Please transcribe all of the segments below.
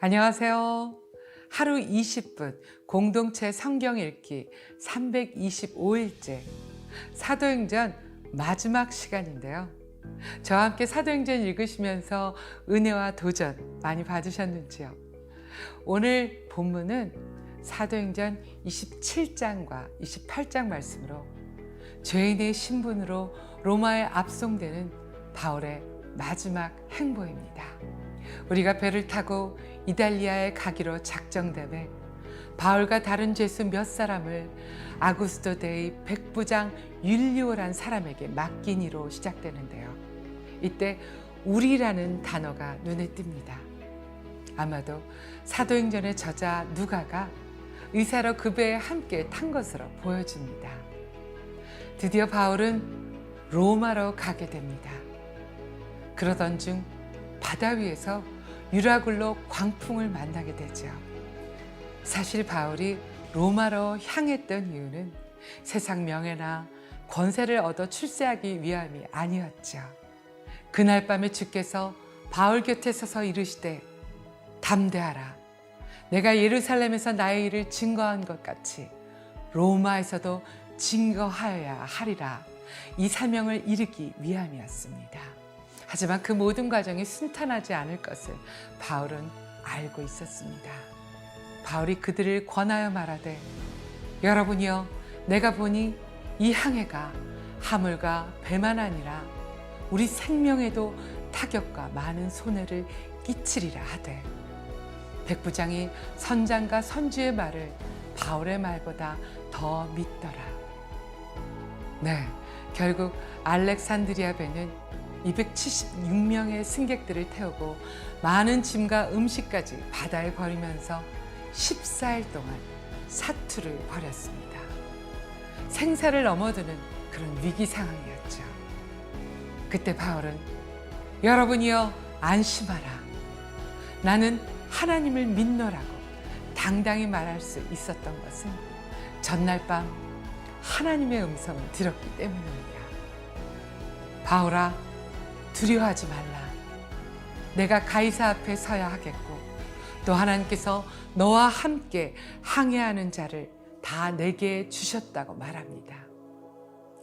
안녕하세요. 하루 20분 공동체 성경 읽기 325일째 사도행전 마지막 시간인데요. 저와 함께 사도행전 읽으시면서 은혜와 도전 많이 받으셨는지요? 오늘 본문은 사도행전 27장과 28장 말씀으로 죄인의 신분으로 로마에 압송되는 바울의 마지막 행보입니다. 우리가 배를 타고 이달리아에 가기로 작정되매 바울과 다른 죄수 몇 사람을 아구스도 대의 백부장 율리오란 사람에게 맡기니로 시작되는데요. 이때 우리라는 단어가 눈에 띕니다. 아마도 사도행전의 저자 누가가 의사로 그 배에 함께 탄 것으로 보여집니다. 드디어 바울은 로마로 가게 됩니다. 그러던 중 바다 위에서 유라굴로 광풍을 만나게 되죠. 사실 바울이 로마로 향했던 이유는 세상 명예나 권세를 얻어 출세하기 위함이 아니었죠. 그날 밤에 주께서 바울 곁에 서서 이르시되 담대하라. 내가 예루살렘에서 나의 일을 증거한 것 같이 로마에서도 증거하여야 하리라. 이 사명을 이루기 위함이었습니다. 하지만 그 모든 과정이 순탄하지 않을 것을 바울은 알고 있었습니다. 바울이 그들을 권하여 말하되 여러분이여 내가 보니 이 항해가 하물과 배만 아니라 우리 생명에도 타격과 많은 손해를 끼치리라 하되 백부장이 선장과 선주의 말을 바울의 말보다 더 믿더라. 네, 결국 알렉산드리아 배는 276명의 승객들을 태우고 많은 짐과 음식까지 바다에 버리면서 14일 동안 사투를 벌였습니다. 생사를 넘어드는 그런 위기 상황이었죠. 그때 바울은 여러분이여 안심하라. 나는 하나님을 믿노라고 당당히 말할 수 있었던 것은 전날 밤 하나님의 음성을 들었기 때문입니다. 바울아, 두려워하지 말라. 내가 가이사 앞에 서야 하겠고 또 하나님께서 너와 함께 항해하는 자를 다 내게 주셨다고 말합니다.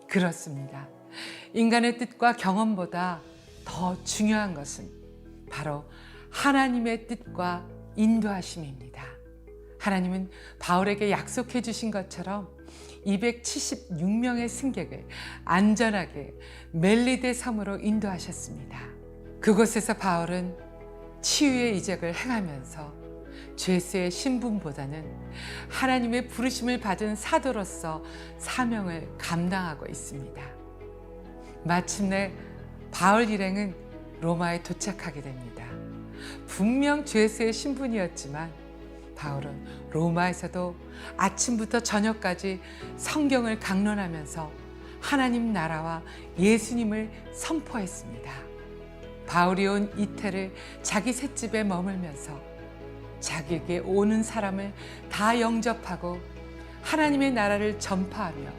그렇습니다. 인간의 뜻과 경험보다 더 중요한 것은 바로 하나님의 뜻과 인도하심입니다. 하나님은 바울에게 약속해 주신 것처럼 276명의 승객을 안전하게 멜리데 섬으로 인도하셨습니다. 그곳에서 바울은 치유의 이적을 행하면서 죄수의 신분보다는 하나님의 부르심을 받은 사도로서 사명을 감당하고 있습니다. 마침내 바울 일행은 로마에 도착하게 됩니다. 분명 죄수의 신분이었지만 바울은 로마에서도 아침부터 저녁까지 성경을 강론하면서 하나님 나라와 예수님을 선포했습니다. 바울이 온 이태를 자기 셋집에 머물면서 자기에게 오는 사람을 다 영접하고 하나님의 나라를 전파하며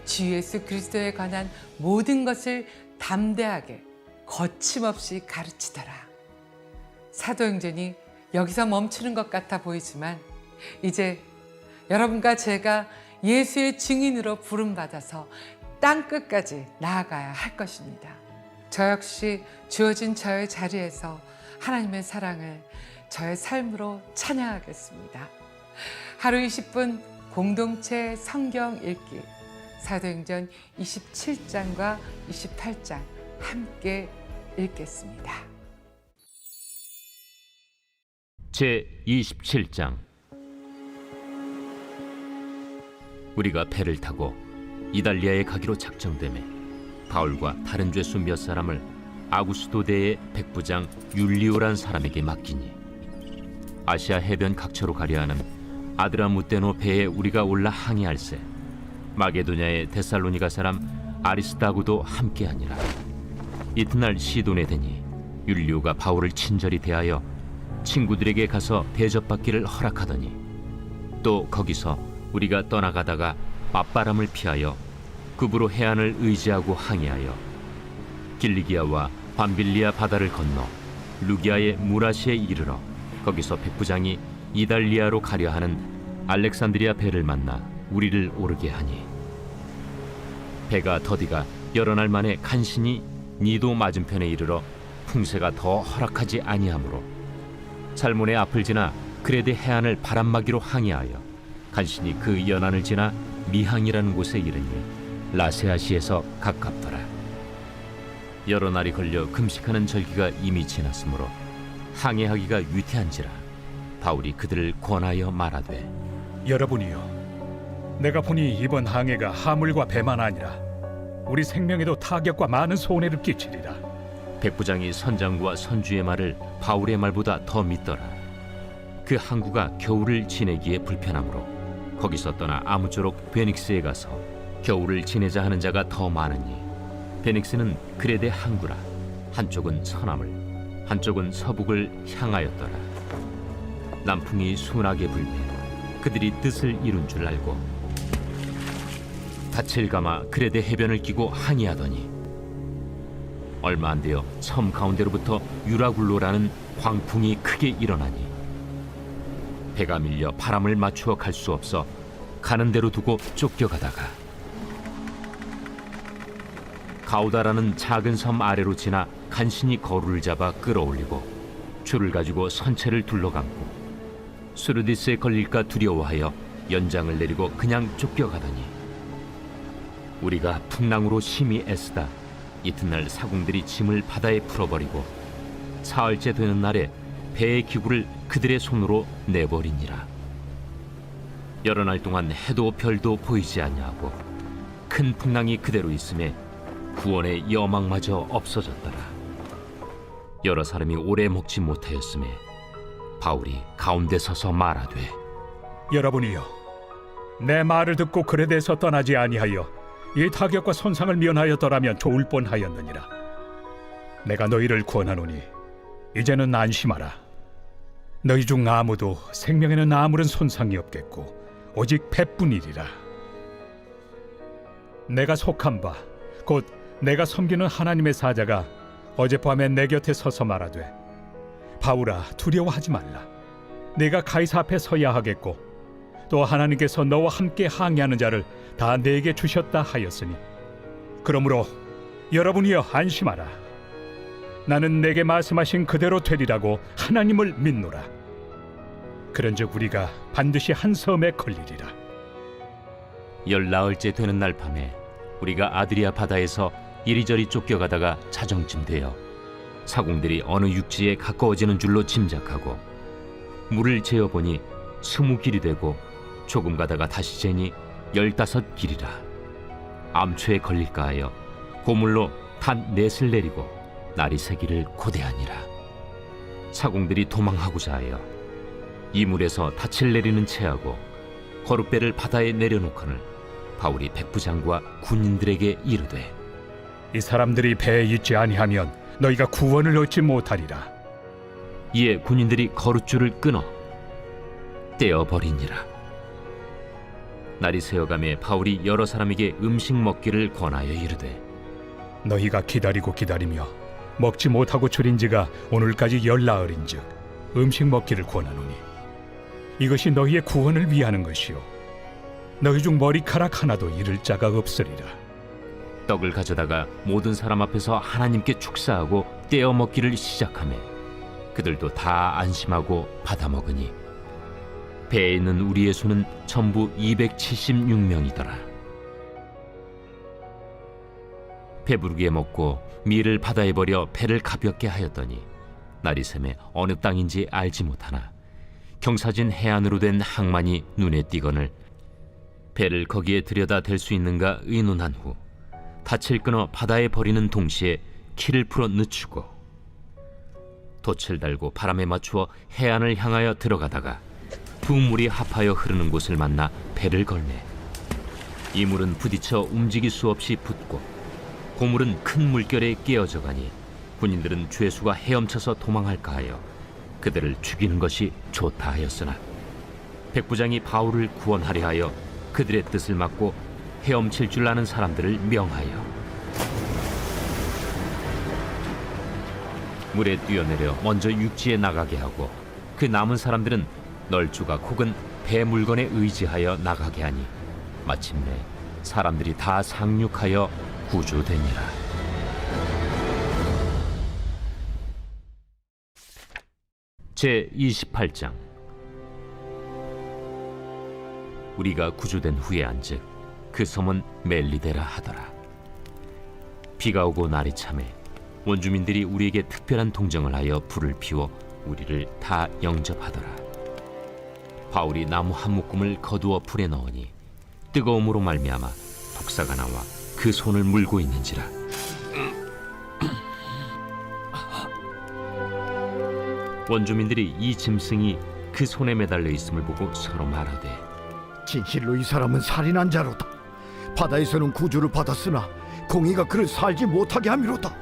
주 예수 그리스도에 관한 모든 것을 담대하게 거침없이 가르치더라. 사도행전이 여기서 멈추는 것 같아 보이지만 이제 여러분과 제가 예수의 증인으로 부름받아서 땅끝까지 나아가야 할 것입니다. 저 역시 주어진 저의 자리에서 하나님의 사랑을 저의 삶으로 찬양하겠습니다. 하루 20분 공동체 성경 읽기 사도행전 27장과 28장 함께 읽겠습니다. 제27장 우리가 배를 타고 이달리아에 가기로 작정되매 바울과 다른 죄수 몇 사람을 아구스도대의 백부장 율리오란 사람에게 맡기니 아시아 해변 각처로 가려 하는 아드라무떼노 배에 우리가 올라 항해할세 마게도냐의 데살로니가 사람 아리스다고도 함께하니라. 이튿날 시돈에 되니 율리오가 바울을 친절히 대하여 친구들에게 가서 대접받기를 허락하더니 또 거기서 우리가 떠나가다가 맞바람을 피하여 급으로 해안을 의지하고 항해하여 길리기아와 밤빌리아 바다를 건너 루기아의 무라시에 이르러 거기서 백부장이 이달리아로 가려 하는 알렉산드리아 배를 만나 우리를 오르게 하니 배가 더디가 여러 날 만에 간신히 니도 맞은편에 이르러 풍세가 더 허락하지 아니하므로 살몬의 앞을 지나 그레데 해안을 바람막이로 항해하여 간신히 그 연안을 지나 미항이라는 곳에 이르니 라세아시에서 가깝더라. 여러 날이 걸려 금식하는 절기가 이미 지났으므로 항해하기가 위태한지라 바울이 그들을 권하여 말하되 여러분이여, 내가 보니 이번 항해가 하물과 배만 아니라 우리 생명에도 타격과 많은 손해를 끼치리라. 백부장이 선장과 선주의 말을 바울의 말보다 더 믿더라. 그 항구가 겨울을 지내기에 불편하므로 거기서 떠나 아무쪼록 베닉스에 가서 겨울을 지내자 하는 자가 더 많으니 베닉스는 그레데 항구라. 한쪽은 서남을 한쪽은 서북을 향하였더라. 남풍이 순하게 불매 그들이 뜻을 이룬 줄 알고 닻을 감아 그레데 해변을 끼고 항해하더니 얼마 안 되어 섬 가운데로부터 유라굴로라는 광풍이 크게 일어나니 배가 밀려 바람을 맞추어 갈 수 없어 가는 대로 두고 쫓겨가다가 가우다라는 작은 섬 아래로 지나 간신히 거루를 잡아 끌어올리고 줄을 가지고 선체를 둘러감고 수르디스에 걸릴까 두려워하여 연장을 내리고 그냥 쫓겨가더니 우리가 풍랑으로 심히 애쓰다 이튿날 사공들이 짐을 바다에 풀어버리고 사흘째 되는 날에 배의 기구를 그들의 손으로 내버리니라. 여러 날 동안 해도 별도 보이지 아니하고 큰 풍랑이 그대로 있음에 구원의 여망마저 없어졌더라. 여러 사람이 오래 먹지 못하였음에 바울이 가운데 서서 말하되 여러분이여, 내 말을 듣고 그레데에서 떠나지 아니하여 이 타격과 손상을 면하였더라면 좋을 뻔하였느니라. 내가 너희를 구원하노니 이제는 안심하라. 너희 중 아무도 생명에는 아무런 손상이 없겠고 오직 배뿐이리라. 내가 속한 바 곧 내가 섬기는 하나님의 사자가 어젯밤에 내 곁에 서서 말하되 바울아, 두려워하지 말라. 내가 가이사 앞에 서야 하겠고 또 하나님께서 너와 함께 항해하는 자를 다 내게 주셨다 하였으니 그러므로 여러분이여 안심하라. 나는 내게 말씀하신 그대로 되리라고 하나님을 믿노라. 그런즉 우리가 반드시 한 섬에 걸리리라. 열나흘째 되는 날 밤에 우리가 아드리아 바다에서 이리저리 쫓겨가다가 자정쯤 되어 사공들이 어느 육지에 가까워지는 줄로 짐작하고 물을 재어보니 20길이 되고 조금 가다가 다시 재니 15길이라. 암초에 걸릴까 하여 고물로 단 넷을 내리고 날이 새기를 고대하니라. 사공들이 도망하고자 하여 이물에서 닻을 내리는 채하고 거룻배를 바다에 내려놓거늘 바울이 백부장과 군인들에게 이르되 이 사람들이 배에 있지 아니하면 너희가 구원을 얻지 못하리라. 이에 군인들이 거룻줄을 끊어 떼어버리니라. 날이 새어가매 바울이 여러 사람에게 음식 먹기를 권하여 이르되 너희가 기다리고 기다리며 먹지 못하고 줄인 지가 오늘까지 열나흘인즉 음식 먹기를 권하노니 이것이 너희의 구원을 위하는 것이요 너희 중 머리카락 하나도 잃을 자가 없으리라. 떡을 가져다가 모든 사람 앞에서 하나님께 축사하고 떼어 먹기를 시작하매 그들도 다 안심하고 받아 먹으니 배에 있는 우리의 수는 전부 276명이더라. 배부르게 먹고 밀을 바다에 버려 배를 가볍게 하였더니 날이 새매 어느 땅인지 알지 못하나 경사진 해안으로 된 항만이 눈에 띄거늘 배를 거기에 들여다 댈 수 있는가 의논한 후 닻을 끊어 바다에 버리는 동시에 키를 풀어 늦추고 돛을 달고 바람에 맞추어 해안을 향하여 들어가다가 두 물이 합하여 흐르는 곳을 만나 배를 걸매 이 물은 부딪혀 움직일 수 없이 붙고 고물은 큰 물결에 깨어져 가니 군인들은 죄수가 헤엄쳐서 도망할까 하여 그들을 죽이는 것이 좋다 하였으나 백부장이 바울을 구원하려 하여 그들의 뜻을 막고 헤엄칠 줄 아는 사람들을 명하여 물에 뛰어내려 먼저 육지에 나가게 하고 그 남은 사람들은 널조각 혹은 배 물건에 의지하여 나가게 하니 마침내 사람들이 다 상륙하여 구조되니라. 제 28장. 우리가 구조된 후에 안즉 그 섬은 멜리데라 하더라. 비가 오고 날이 차매 원주민들이 우리에게 특별한 동정을 하여 불을 피워 우리를 다 영접하더라. 바울이 나무 한 묶음을 거두어 불에 넣으니 뜨거움으로 말미암아 독사가 나와 그 손을 물고 있는지라. 원주민들이 이 짐승이 그 손에 매달려 있음을 보고 서로 말하되, 진실로 이 사람은 살인한 자로다. 바다에서는 구주를 받았으나 공의가 그를 살지 못하게 함이로다.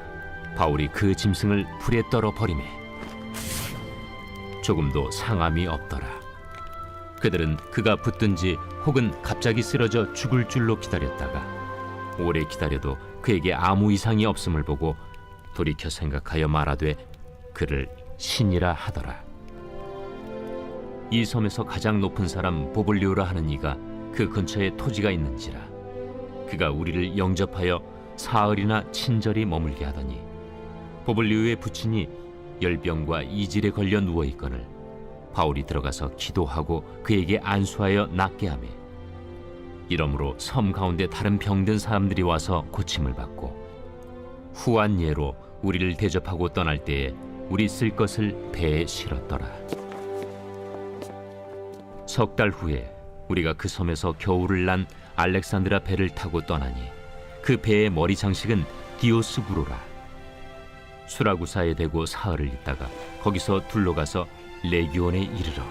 바울이 그 짐승을 불에 떨어 버리매 조금도 상함이 없더라. 그들은 그가 붙든지 혹은 갑자기 쓰러져 죽을 줄로 기다렸다가 오래 기다려도 그에게 아무 이상이 없음을 보고 돌이켜 생각하여 말하되 그를 신이라 하더라. 이 섬에서 가장 높은 사람 보블리오라 하는 이가 그 근처에 토지가 있는지라. 그가 우리를 영접하여 사흘이나 친절히 머물게 하더니 보블리오의 부친이 열병과 이질에 걸려 누워 있거늘 바울이 들어가서 기도하고 그에게 안수하여 낫게 하매 이러므로 섬 가운데 다른 병든 사람들이 와서 고침을 받고 후한 예로 우리를 대접하고 떠날 때에 우리 쓸 것을 배에 실었더라. 석 달 후에 우리가 그 섬에서 겨울을 난 알렉산드라 배를 타고 떠나니 그 배의 머리 장식은 디오스구로라. 수라구사에 대고 사흘을 있다가 거기서 둘러가서 레기온에 이르러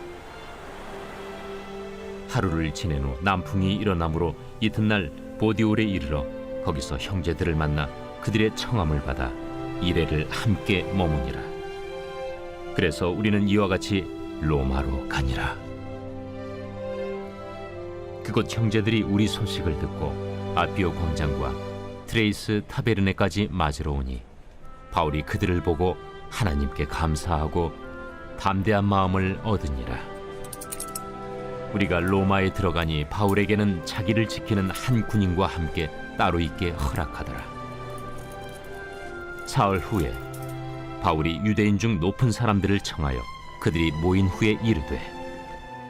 하루를 지낸 후 남풍이 일어나므로 이튿날 보디올에 이르러 거기서 형제들을 만나 그들의 청함을 받아 이레를 함께 머무니라. 그래서 우리는 이와 같이 로마로 가니라. 그곳 형제들이 우리 소식을 듣고 아피오 광장과 트레이스 타베르네까지 맞으러 오니 바울이 그들을 보고 하나님께 감사하고 담대한 마음을 얻으니라. 우리가 로마에 들어가니 바울에게는 자기를 지키는 한 군인과 함께 따로 있게 허락하더라. 사흘 후에 바울이 유대인 중 높은 사람들을 청하여 그들이 모인 후에 이르되,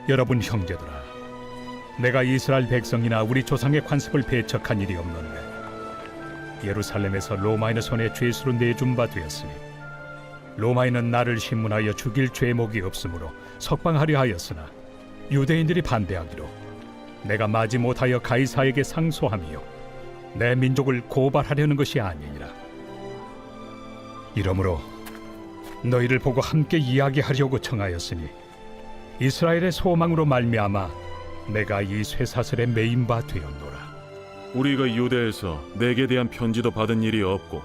여러분 형제들아, 내가 이스라엘 백성이나 우리 조상의 관습을 배척한 일이 없는데 예루살렘에서 로마인의 손에 죄수로 내준 바 되었으니 로마인은 나를 신문하여 죽일 죄목이 없으므로 석방하려 하였으나 유대인들이 반대하기로 내가 마지 못하여 가이사에게 상소하며 내 민족을 고발하려는 것이 아니니라. 이러므로 너희를 보고 함께 이야기하려고 청하였으니 이스라엘의 소망으로 말미암아 내가 이 쇠사슬에 매인 바 되었노라. 우리가 유대에서 내게 대한 편지도 받은 일이 없고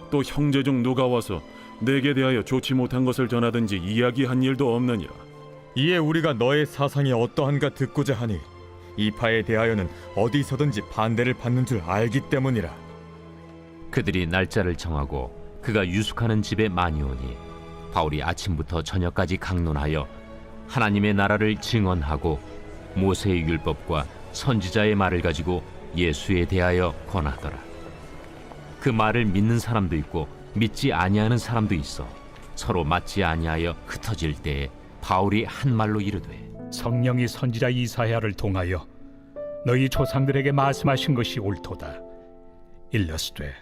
또 형제 중 누가 와서 내게 대하여 좋지 못한 것을 전하든지 이야기한 일도 없느니라. 이에 우리가 너의 사상이 어떠한가 듣고자 하니 이 파에 대하여는 어디서든지 반대를 받는 줄 알기 때문이라. 그들이 날짜를 정하고 그가 유숙하는 집에 많이 오니 바울이 아침부터 저녁까지 강론하여 하나님의 나라를 증언하고 모세의 율법과 선지자의 말을 가지고 예수에 대하여 권하더라. 그 말을 믿는 사람도 있고 믿지 아니하는 사람도 있어 서로 맞지 아니하여 흩어질 때에 바울이 한 말로 이르되, 성령이 선지자 이사야를 통하여 너희 조상들에게 말씀하신 것이 옳도다. 일러스되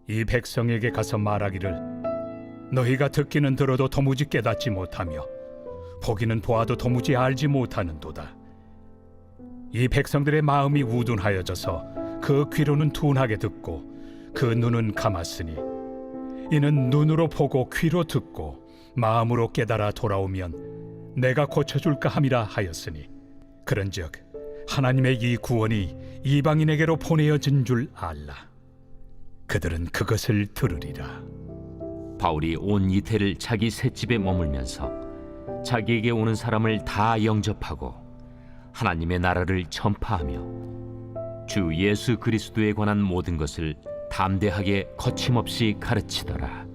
이 백성에게 가서 말하기를 너희가 듣기는 들어도 도무지 깨닫지 못하며 보기는 보아도 도무지 알지 못하는도다. 이 백성들의 마음이 우둔하여져서 그 귀로는 둔하게 듣고 그 눈은 감았으니 이는 눈으로 보고 귀로 듣고 마음으로 깨달아 돌아오면 내가 고쳐줄까 함이라 하였으니 그런즉 하나님의 이 구원이 이방인에게로 보내어진 줄 알라. 그들은 그것을 들으리라. 바울이 온 이태를 자기 셋집에 머물면서 자기에게 오는 사람을 다 영접하고 하나님의 나라를 전파하며 주 예수 그리스도에 관한 모든 것을 담대하게 거침없이 가르치더라.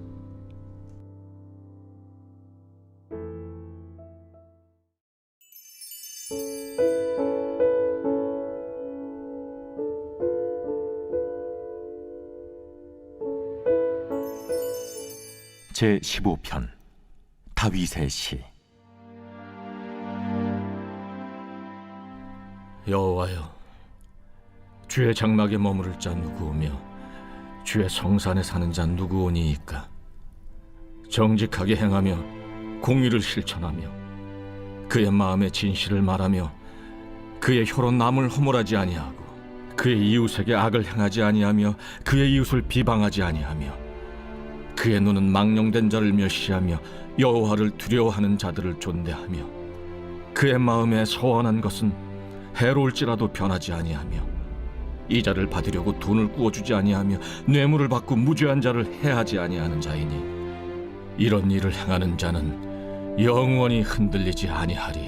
제15편 다윗의 시. 여호와여, 주의 장막에 머무를 자 누구오며 주의 성산에 사는 자 누구오니이까? 정직하게 행하며 공의를 실천하며 그의 마음에 진실을 말하며 그의 혀로 남을 허물하지 아니하고 그의 이웃에게 악을 행하지 아니하며 그의 이웃을 비방하지 아니하며 그의 눈은 망령된 자를 멸시하며 여호와를 두려워하는 자들을 존대하며 그의 마음에 서원한 것은 해로울지라도 변하지 아니하며 이자를 받으려고 돈을 구워주지 아니하며 뇌물을 받고 무죄한 자를 해하지 아니하는 자이니 이런 일을 행하는 자는 영원히 흔들리지 아니하리이다.